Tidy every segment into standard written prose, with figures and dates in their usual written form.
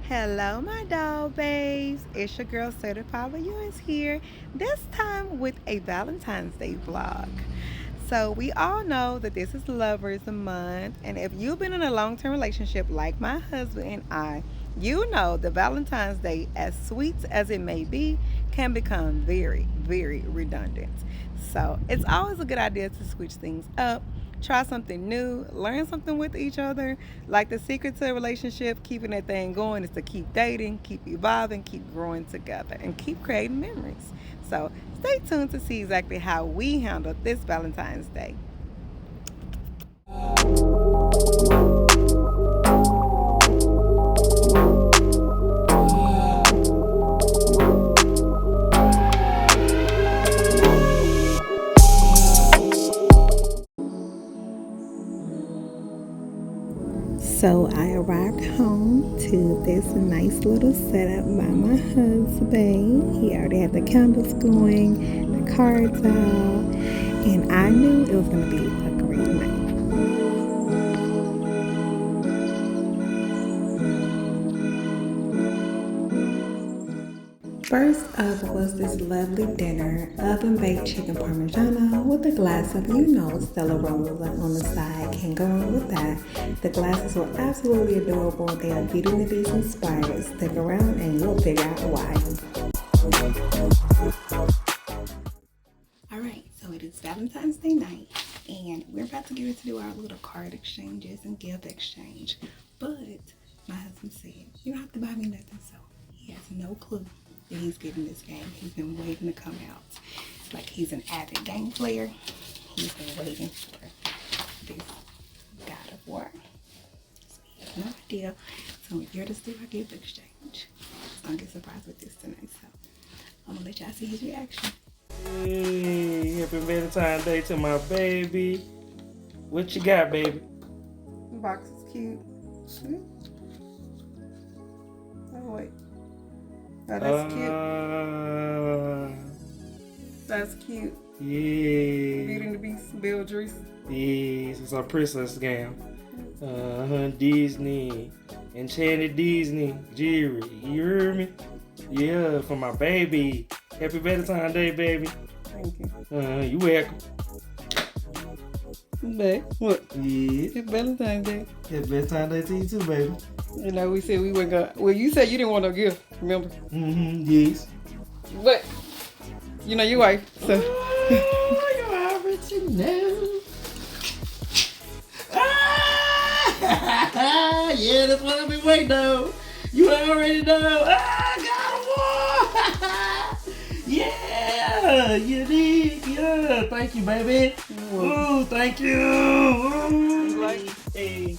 Hello, my doll babes. It's your girl Certified with Yours here. This time with a Valentine's Day vlog. So we all know that this is Lovers Month, and if you've been in a long-term relationship like my husband and I, you know the Valentine's Day, as sweet as it may be, can become very, very redundant. So it's always a good idea to switch things up, try something new, learn something with each other. Like the secret to a relationship, keeping that thing going is to keep dating, keep evolving, keep growing together, and keep creating memories. So stay tuned to see exactly how we handle this Valentine's Day. So I arrived home to this nice little setup by my husband. He already had the candles going, the cards out, and I knew it was going to be a great night. First up was this lovely dinner, oven baked chicken parmigiana with a glass of, Stella Rosa on the side. Can't go wrong with that. The glasses were absolutely adorable. They are Beauty and the Beast inspired. Stick around and you'll figure out why. All right, so it is Valentine's Day night, and we're about to get ready to do our little card exchanges and gift exchange. But my husband said, "You don't have to buy me nothing," so he has no clue that he's getting this game. He's been waiting to come out. It's like he's an avid game player. He's been waiting for this God of War. So he has no idea. So we're here to do our gift exchange. He's gonna get surprised with this tonight, so I'm gonna let y'all see his reaction. Hey, happy Valentine's Day to my baby. What you got, baby? The box is cute. Oh wait. Oh, that's cute. That's cute. Beauty Yeah. and the Beast, Beatrice. Yes, it's our princess game. Disney. Enchanted Disney. Jerry. You hear me? Yeah, for my baby. Happy Valentine's Day, baby. Thank you. You welcome. Babe, what? Yeah. It's Valentine's Day. Happy Valentine's Day to you too, baby. You know, we said we weren't gonna. Well, you said you didn't want no gift, remember? Yes. But, you know, your wife, so. Oh, you already know. Yeah, that's what I've been waiting on. You already know. God of War. Yeah, you did. Yeah, thank you, baby. Ooh, thank you. Ooh. Hey.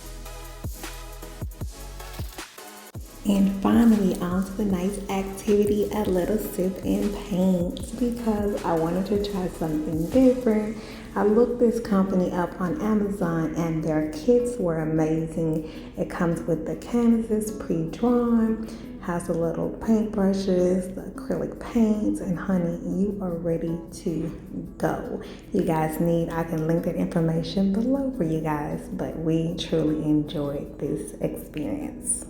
And finally, on to the night's activity, a little sip and paint, because I wanted to try something different. I looked this company up on Amazon and their kits were amazing. It comes with the canvases pre-drawn, has the little paintbrushes, the acrylic paints, and honey, you are ready to go. You guys need, I can link that information below for you guys, but we truly enjoyed this experience.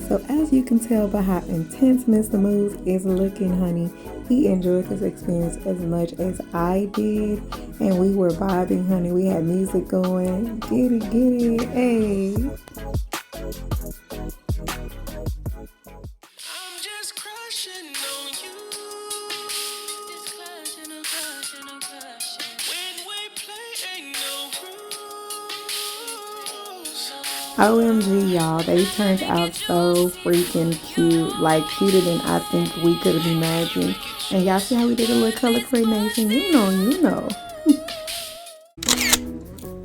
So as you can tell by how intense Mr. Moves is looking, honey, he enjoyed this experience as much as I did. And we were vibing, honey. We had music going. Get it, hey. I'm just crushing on you. Just crushing, I'm crushing, I'm crushing. When we play, ain't no rules. No OMG, y'all, they turned out so freaking cute. Like, cuter than I think we could have imagined. And y'all see how we did a little color coordination? You know, you know.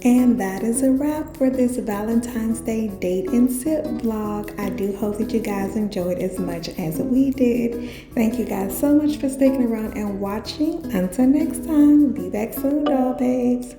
And that is a wrap for this Valentine's Day date and sip vlog. I do hope that you guys enjoyed as much as we did. Thank you guys so much for sticking around and watching. Until next time, be back soon, doll babes.